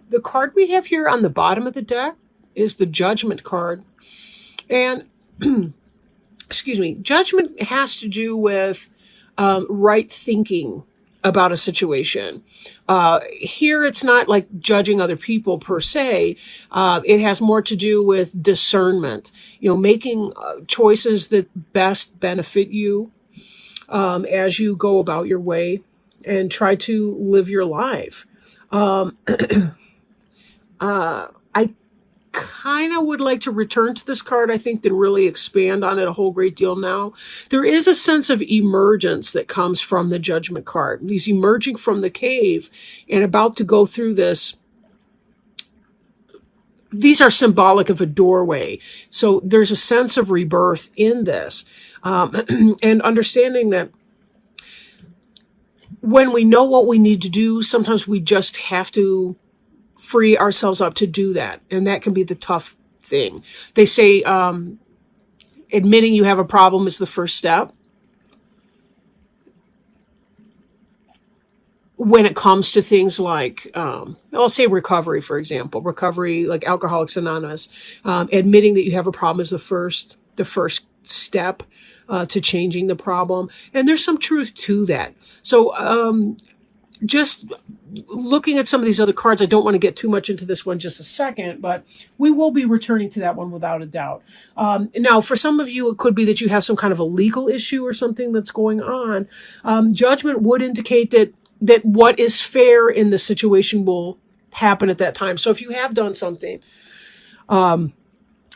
The card we have here on the bottom of the deck is the Judgment card. And, excuse me, judgment has to do with right thinking about a situation. Here, it's not like judging other people per se. It has more to do with discernment, making choices that best benefit you as you go about your way and try to live your life. Um, I kind of would like to return to this card, I think, than really expand on it a whole great deal now. There is a sense of emergence that comes from the Judgment card. He's emerging from the cave and about to go through this. These are symbolic of a doorway. So there's a sense of rebirth in this. And understanding that when we know what we need to do, sometimes we just have to free ourselves up to do that. And that can be the tough thing. They say admitting you have a problem is the first step. When it comes to things like, I'll say recovery, for example, recovery, like Alcoholics Anonymous, admitting that you have a problem is the first step to changing the problem. And there's some truth to that. So, just looking at some of these other cards, I don't want to get too much into this one just a second, but we will be returning to that one without a doubt. Now, for some of you, it could be that you have some kind of a legal issue or something that's going on. Judgment would indicate that what is fair in the situation will happen at that time. So if you have done something, and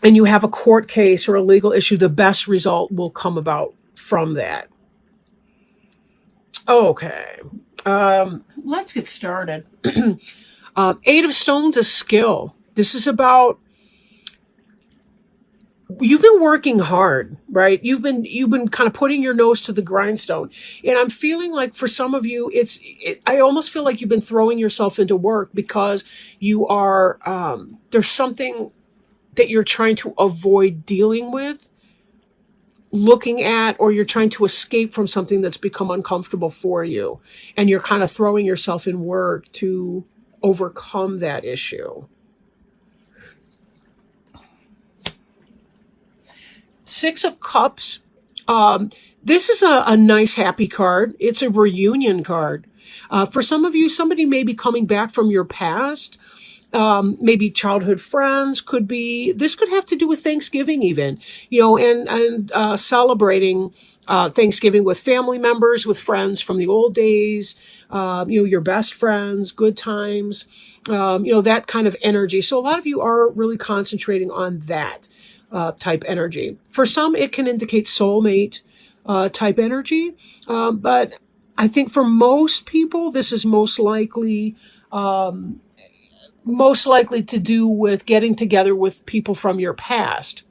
you have a court case or a legal issue, the best result will come about from that. Okay. Let's get started. Eight of Stones is skill. This is about, you've been working hard, right? You've been kind of putting your nose to the grindstone. And I'm feeling like for some of you, I almost feel like you've been throwing yourself into work because you are, there's something that you're trying to avoid dealing with, looking at, or you're trying to escape from something that's become uncomfortable for you. And you're kind of throwing yourself in work to overcome that issue. Six of Cups. This is a nice, happy card. It's a reunion card. For some of you, somebody may be coming back from your past. Maybe childhood friends this could have to do with Thanksgiving even, and celebrating, Thanksgiving with family members, with friends from the old days, your best friends, good times, that kind of energy. So a lot of you are really concentrating on that, type energy. For some, it can indicate soulmate, type energy. But I think for most people, this is most likely to do with getting together with people from your past.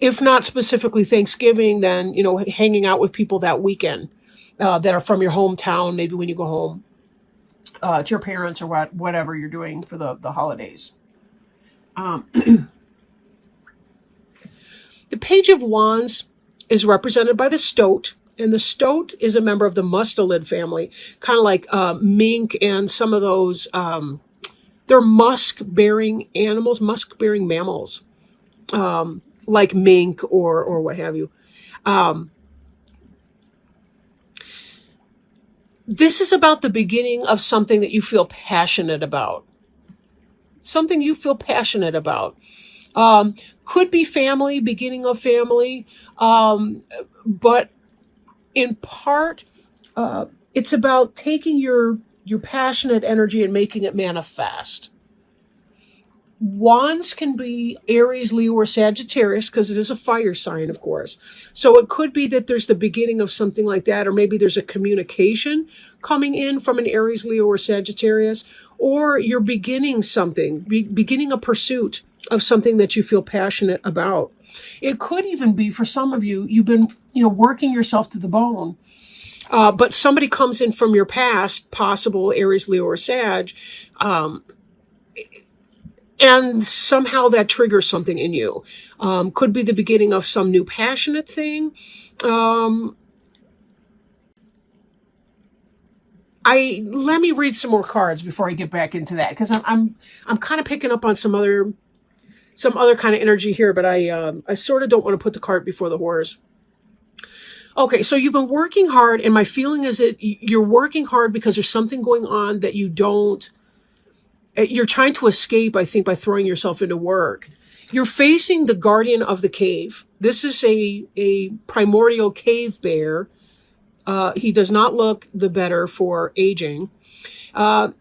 If not specifically Thanksgiving, then, hanging out with people that weekend, that are from your hometown, maybe when you go home, to your parents or whatever you're doing for the holidays. The Page of Wands is represented by the stoat. And the stoat is a member of the mustelid family, kind of like mink and some of those, they're musk-bearing animals, musk-bearing mammals, like mink or what have you. This is about the beginning of something that you feel passionate about. Something you feel passionate about. Could be family, beginning of family, but in part, it's about taking your passionate energy and making it manifest. Wands can be Aries, Leo, or Sagittarius because it is a fire sign, of course. So it could be that there's the beginning of something like that, or maybe there's a communication coming in from an Aries, Leo, or Sagittarius, or you're beginning something, beginning a pursuit of something that you feel passionate about. It could even be, for some of you, you've been, working yourself to the bone. But somebody comes in from your past, possible Aries, Leo, or Sag, and somehow that triggers something in you. Could be the beginning of some new passionate thing. let me read some more cards before I get back into that, because I'm kind of picking up on some other kind of energy here, but I sort of don't want to put the cart before the horse. Okay, so you've been working hard, and my feeling is that you're working hard because there's something going on that you're trying to escape, I think, by throwing yourself into work. You're facing the guardian of the cave. This is a primordial cave bear. He does not look the better for aging. And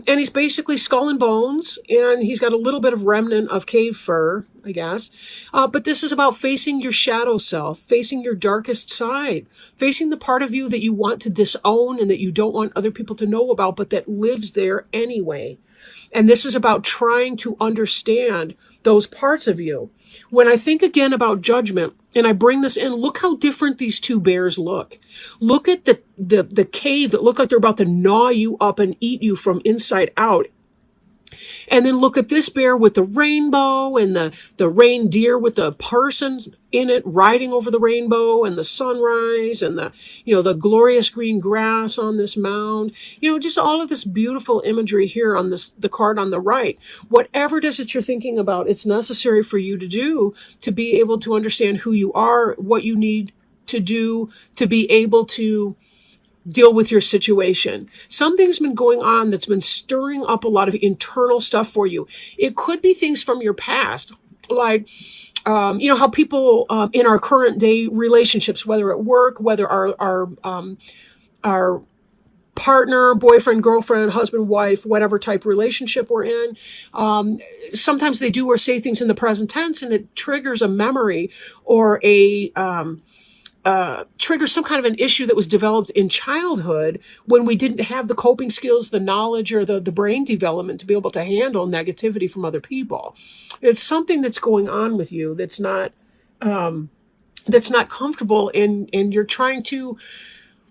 he's basically skull and bones, and he's got a little bit of remnant of cave fur, I guess. But this is about facing your shadow self, facing your darkest side, facing the part of you that you want to disown and that you don't want other people to know about, but that lives there anyway. And this is about trying to understand those parts of you. When I think again about judgment, and I bring this in, look how different these two bears look. Look at the cave that look like they're about to gnaw you up and eat you from inside out. And then look at this bear with the rainbow and the reindeer with the person in it riding over the rainbow and the sunrise and the glorious green grass on this mound. Just all of this beautiful imagery here on the card on the right. Whatever it is that you're thinking about, it's necessary for you to do to be able to understand who you are, what you need to do to be able to deal with your situation. Something's been going on that's been stirring up a lot of internal stuff for you. It could be things from your past, like, how people in our current day relationships, whether at work, whether our partner, boyfriend, girlfriend, husband, wife, whatever type relationship we're in. Sometimes they do or say things in the present tense, and it triggers a memory or triggers some kind of an issue that was developed in childhood when we didn't have the coping skills, the knowledge, or the brain development to be able to handle negativity from other people. It's something that's going on with you that's not comfortable, and you're trying to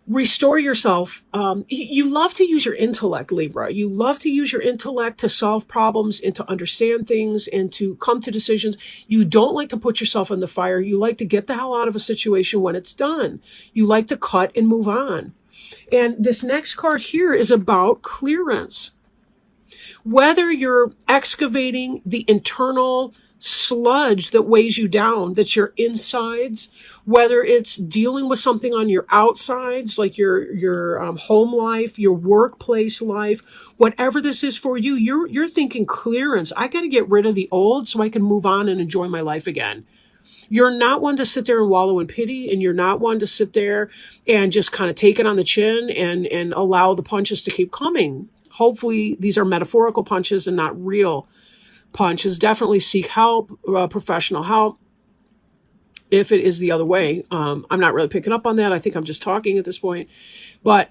restore yourself. You love to use your intellect, Libra. You love to use your intellect to solve problems and to understand things and to come to decisions. You don't like to put yourself in the fire. You like to get the hell out of a situation when it's done. You like to cut and move on. And this next card here is about clearance. Whether you're excavating the internal sludge that weighs you down, that's your insides, whether it's dealing with something on your outsides, like your home life, your workplace life, whatever this is for you, you're thinking clearance. I got to get rid of the old so I can move on and enjoy my life again. You're not one to sit there and wallow in pity, and you're not one to sit there and just kind of take it on the chin and allow the punches to keep coming. Hopefully these are metaphorical punches and not real punches. Definitely seek help, professional help, if it is the other way. I'm not really picking up on that. I think I'm just talking at this point. But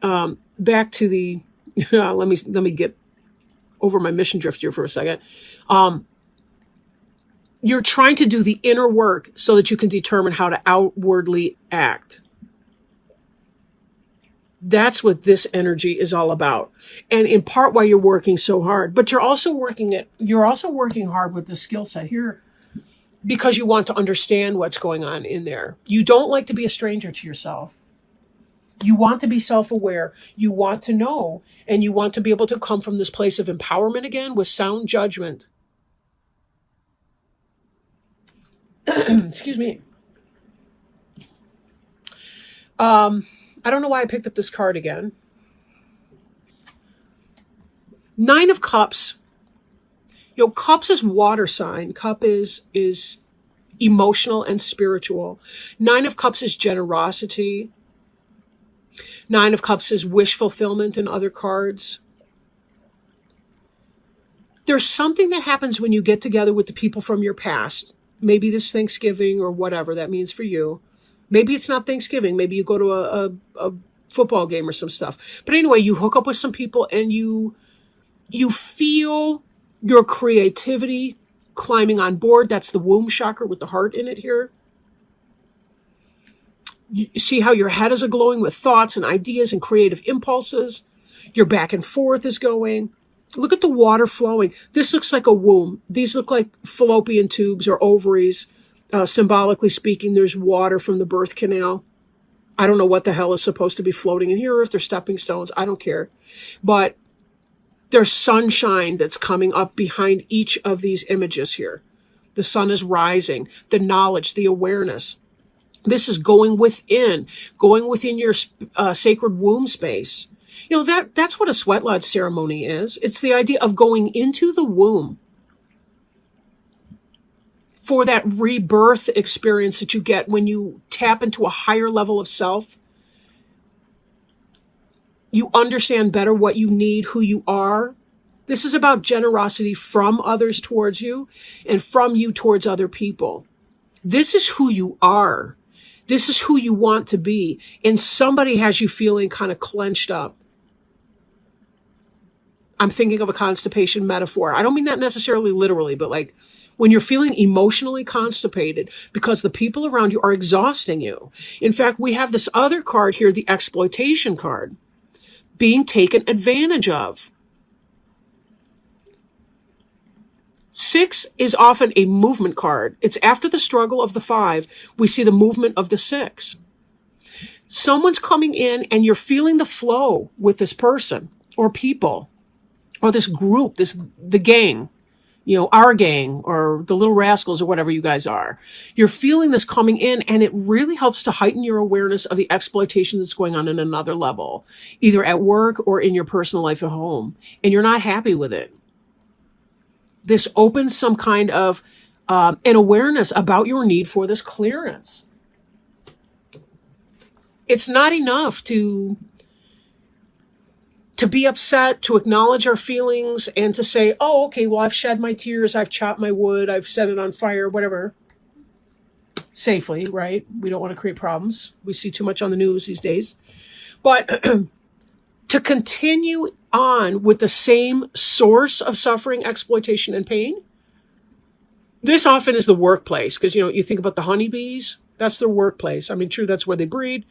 back to the, let me get over my mission drift here for a second. You're trying to do the inner work so that you can determine how to outwardly act. That's what this energy is all about. And in part why you're working so hard. But you're also working hard with the skill set here because you want to understand what's going on in there. You don't like to be a stranger to yourself. You want to be self-aware. You want to know, and you want to be able to come from this place of empowerment again with sound judgment. Excuse me. I don't know why I picked up this card again. 9 of Cups. Cups is water sign. Cup is emotional and spiritual. 9 of Cups is generosity. 9 of Cups is wish fulfillment in other cards. There's something that happens when you get together with the people from your past. Maybe this Thanksgiving or whatever that means for you. Maybe it's not Thanksgiving. Maybe you go to a football game or some stuff. But anyway, you hook up with some people and you feel your creativity climbing on board. That's the womb chakra with the heart in it here. You see how your head is glowing with thoughts and ideas and creative impulses. Your back and forth is going. Look at the water flowing. This looks like a womb. These look like fallopian tubes or ovaries. Symbolically speaking, there's water from the birth canal. I don't know what the hell is supposed to be floating in here, or if they're stepping stones. I don't care. But there's sunshine that's coming up behind each of these images here. The sun is rising, the knowledge, the awareness. This is going within your sacred womb space. You know, that's what a sweat lodge ceremony is. It's the idea of going into the womb for that rebirth experience that you get when you tap into a higher level of self. You understand better what you need, who you are. This is about generosity from others towards you and from you towards other people. This is who you are. This is who you want to be. And somebody has you feeling kind of clenched up. I'm thinking of a constipation metaphor. I don't mean that necessarily literally, but like when you're feeling emotionally constipated because the people around you are exhausting you. In fact, we have this other card here, the exploitation card, being taken advantage of. 6 is often a movement card. It's after the struggle of the 5, we see the movement of the 6. Someone's coming in and you're feeling the flow with this person or people or this group, the gang, you know, our gang or the Little Rascals or whatever you guys are. You're feeling this coming in, and it really helps to heighten your awareness of the exploitation that's going on in another level, either at work or in your personal life at home, and you're not happy with it. This opens some kind of an awareness about your need for this clearance. It's not enough to be upset, to acknowledge our feelings, and to say, oh, okay, well, I've shed my tears, I've chopped my wood, I've set it on fire, whatever. Safely, right? We don't want to create problems. We see too much on the news these days. But to continue on with the same source of suffering, exploitation, and pain, this often is the workplace. Because, you know, you think about the honeybees, that's their workplace. I mean, true, that's where they breed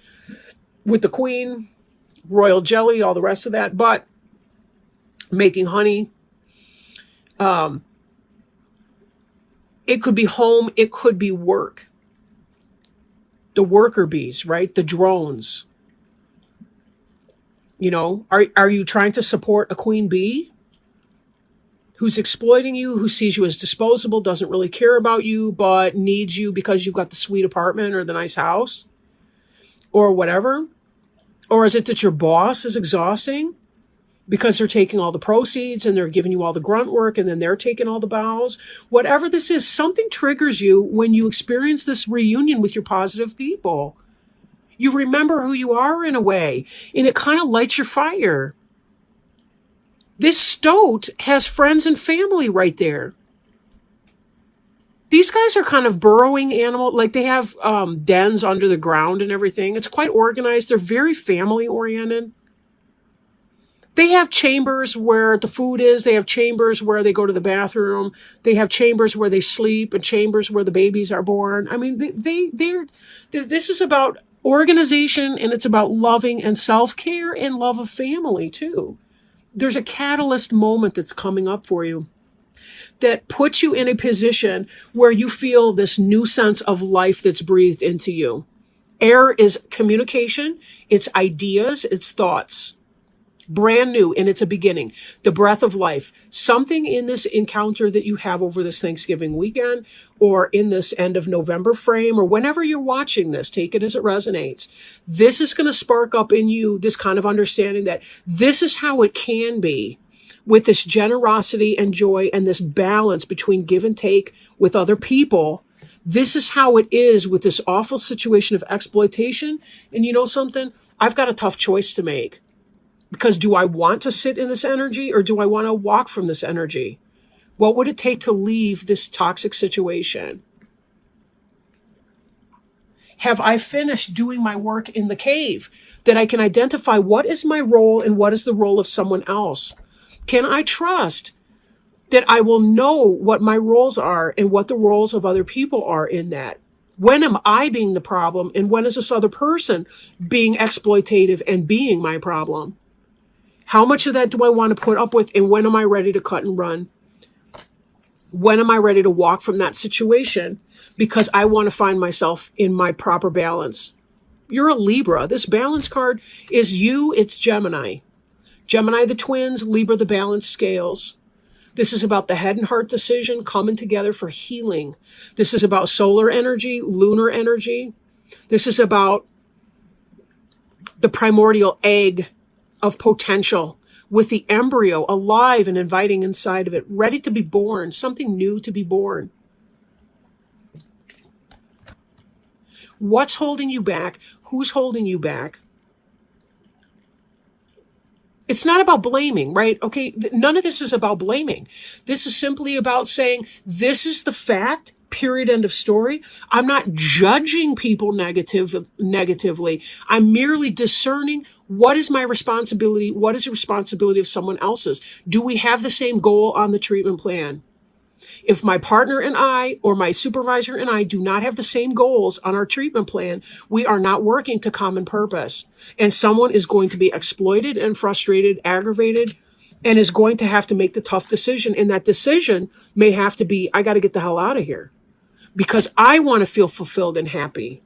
with the queen, royal jelly, all the rest of that. But making honey, it could be home, it could be work. The worker bees, right? The drones. You know, are you trying to support a queen bee who's exploiting you, who sees you as disposable, doesn't really care about you, but needs you because you've got the sweet apartment or the nice house or whatever? Or is it that your boss is exhausting because they're taking all the proceeds and they're giving you all the grunt work and then they're taking all the bows? Whatever this is, something triggers you when you experience this reunion with your positive people. You remember who you are in a way, and it kind of lights your fire. This stoat has friends and family right there. These guys are kind of burrowing animal, like they have dens under the ground and everything. It's quite organized. They're very family oriented. They have chambers where the food is. They have chambers where they go to the bathroom. They have chambers where they sleep and chambers where the babies are born. I mean, this is about organization, and it's about loving and self-care and love of family too. There's a catalyst moment that's coming up for you that puts you in a position where you feel this new sense of life that's breathed into you. Air is communication, it's ideas, it's thoughts. Brand new, and it's a beginning. The breath of life. Something in this encounter that you have over this Thanksgiving weekend or in this end of November frame or whenever you're watching this, take it as it resonates. This is going to spark up in you this kind of understanding that this is how it can be, with this generosity and joy and this balance between give and take with other people. This is how it is with this awful situation of exploitation. And you know something? I've got a tough choice to make. Because do I want to sit in this energy or do I want to walk from this energy? What would it take to leave this toxic situation? Have I finished doing my work in the cave that I can identify what is my role and what is the role of someone else? Can I trust that I will know what my roles are and what the roles of other people are in that? When am I being the problem, and when is this other person being exploitative and being my problem? How much of that do I want to put up with, and when am I ready to cut and run? When am I ready to walk from that situation because I want to find myself in my proper balance? You're a Libra. This balance card is you. It's Gemini. Gemini, the twins, Libra, the balance scales. This is about the head and heart decision coming together for healing. This is about solar energy, lunar energy. This is about the primordial egg of potential with the embryo alive and inviting inside of it, ready to be born, something new to be born. What's holding you back? Who's holding you back? It's not about blaming, right? Okay, none of this is about blaming. This is simply about saying, this is the fact, period, end of story. I'm not judging people negatively. I'm merely discerning what is my responsibility, what is the responsibility of someone else's. Do we have the same goal on the treatment plan? If my partner and I, or my supervisor and I, do not have the same goals on our treatment plan, we are not working to common purpose. And someone is going to be exploited and frustrated, aggravated, and is going to have to make the tough decision. And that decision may have to be, I got to get the hell out of here because I want to feel fulfilled and happy.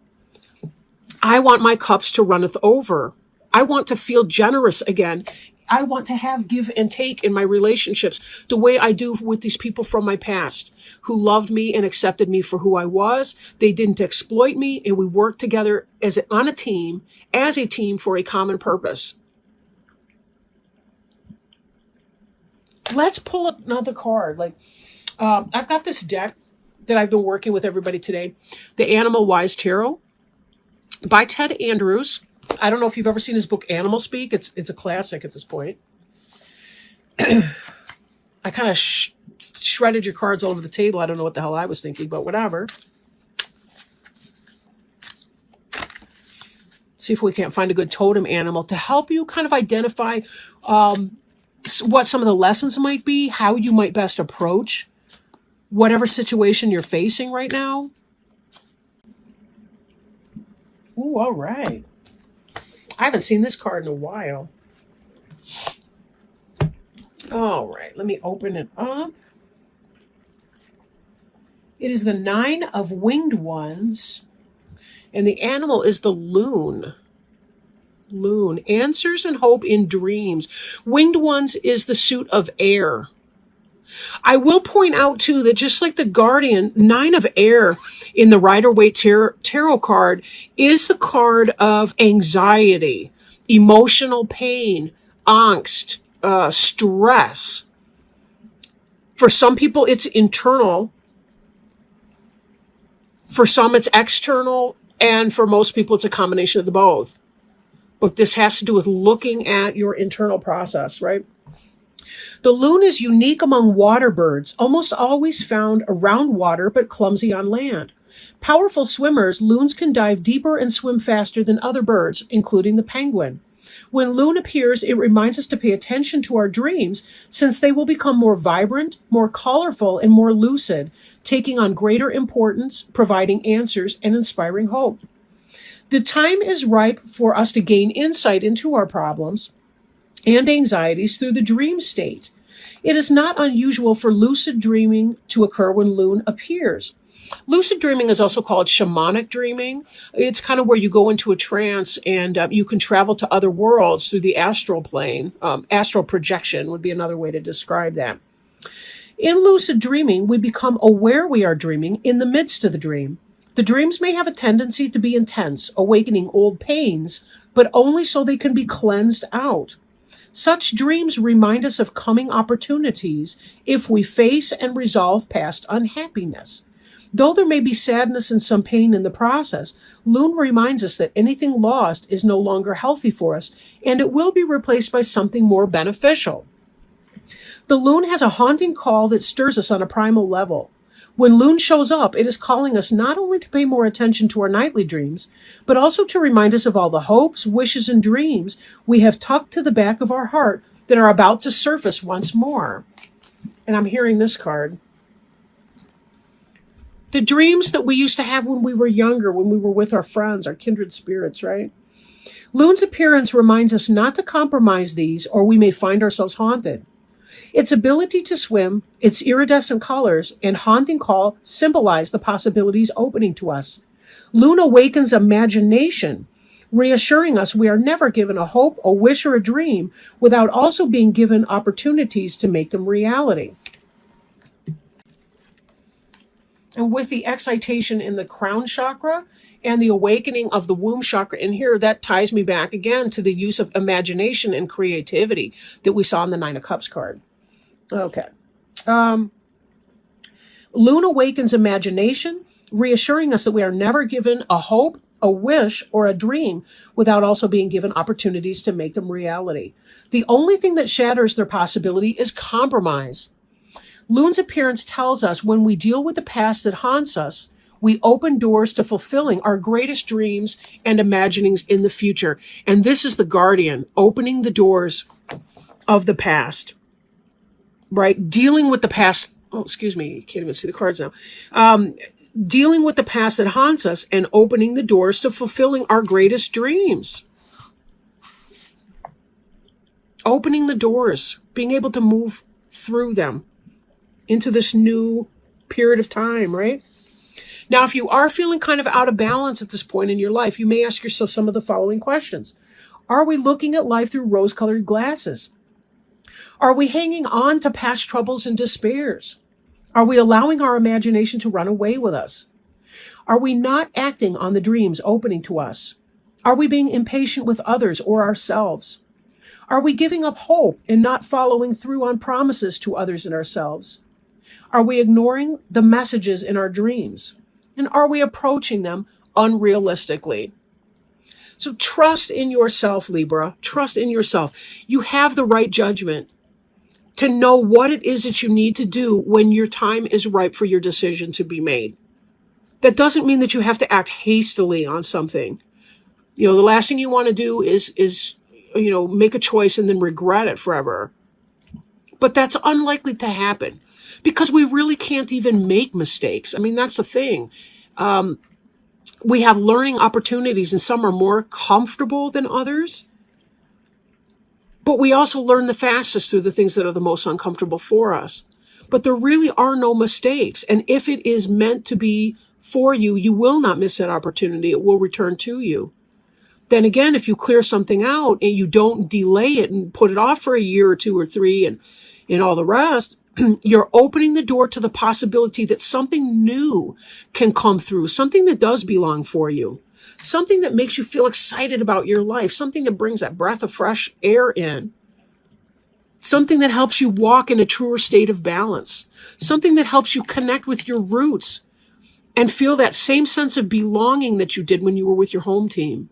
I want my cups to runneth over. I want to feel generous again. I want to have give and take in my relationships the way I do with these people from my past who loved me and accepted me for who I was. They didn't exploit me, and we worked together as a team for a common purpose. Let's pull up another card. I've got this deck that I've been working with everybody today, the Animal Wise Tarot by Ted Andrews. I don't know if you've ever seen his book, Animal Speak. It's a classic at this point. I kind of shredded your cards all over the table. I don't know what the hell I was thinking, but whatever. See if we can't find a good totem animal to help you kind of identify what some of the lessons might be, how you might best approach whatever situation you're facing right now. Ooh, all right. I haven't seen this card in a while. All right, let me open it up. It is the 9 of Winged Ones, and the animal is the loon. Loon. Answers and hope in dreams. Winged Ones is the suit of air. I will point out, too, that just like the Guardian, 9 of Air in the Rider-Waite Tarot card is the card of anxiety, emotional pain, angst, stress. For some people, it's internal. For some, it's external. And for most people, it's a combination of the both. But this has to do with looking at your internal process, right? The loon is unique among water birds, almost always found around water but clumsy on land. Powerful swimmers, loons can dive deeper and swim faster than other birds, including the penguin. When loon appears, it reminds us to pay attention to our dreams, since they will become more vibrant, more colorful, and more lucid, taking on greater importance, providing answers, and inspiring hope. The time is ripe for us to gain insight into our problems and anxieties through the dream state. It is not unusual for lucid dreaming to occur when loon appears. Lucid dreaming is also called shamanic dreaming. It's kind of where you go into a trance and you can travel to other worlds through the astral plane. Astral projection would be another way to describe that. In lucid dreaming, we become aware we are dreaming in the midst of the dream. The dreams may have a tendency to be intense, awakening old pains, but only so they can be cleansed out. Such dreams remind us of coming opportunities if we face and resolve past unhappiness. Though there may be sadness and some pain in the process, loon reminds us that anything lost is no longer healthy for us, and it will be replaced by something more beneficial. The loon has a haunting call that stirs us on a primal level. When loon shows up, it is calling us not only to pay more attention to our nightly dreams, but also to remind us of all the hopes, wishes, and dreams we have tucked to the back of our heart that are about to surface once more. And I'm hearing this card. The dreams that we used to have when we were younger, when we were with our friends, our kindred spirits, right? Loon's appearance reminds us not to compromise these, or we may find ourselves haunted. Its ability to swim, its iridescent colors, and haunting call symbolize the possibilities opening to us. Loon awakens imagination, reassuring us we are never given a hope, a wish, or a dream without also being given opportunities to make them reality. And with the excitation in the crown chakra and the awakening of the womb chakra in here, that ties me back again to the use of imagination and creativity that we saw in the Nine of Cups card. Okay. Moon awakens imagination, reassuring us that we are never given a hope, a wish, or a dream without also being given opportunities to make them reality. The only thing that shatters their possibility is compromise. Moon's appearance tells us when we deal with the past that haunts us, we open doors to fulfilling our greatest dreams and imaginings in the future. And this is the guardian, opening the doors of the past, right? Dealing with the past. Oh, excuse me. You can't even see the cards now. Dealing with the past that haunts us and opening the doors to fulfilling our greatest dreams. Opening the doors, being able to move through them into this new period of time, right? Now, if you are feeling kind of out of balance at this point in your life, you may ask yourself some of the following questions. Are we looking at life through rose-colored glasses? Are we hanging on to past troubles and despairs? Are we allowing our imagination to run away with us? Are we not acting on the dreams opening to us? Are we being impatient with others or ourselves? Are we giving up hope and not following through on promises to others and ourselves? Are we ignoring the messages in our dreams? And are we approaching them unrealistically? So trust in yourself, Libra. Trust in yourself. You have the right judgment to know what it is that you need to do when your time is ripe for your decision to be made. That doesn't mean that you have to act hastily on something. The last thing you want to do is make a choice and then regret it forever. But that's unlikely to happen because we really can't even make mistakes. I mean, that's the thing. We have learning opportunities and some are more comfortable than others. But we also learn the fastest through the things that are the most uncomfortable for us. But there really are no mistakes. And if it is meant to be for you, you will not miss that opportunity. It will return to you. Then again, if you clear something out and you don't delay it and put it off for a year or two or three and all the rest, you're opening the door to the possibility that something new can come through, something that does belong for you, something that makes you feel excited about your life, something that brings that breath of fresh air in, something that helps you walk in a truer state of balance, something that helps you connect with your roots and feel that same sense of belonging that you did when you were with your home team.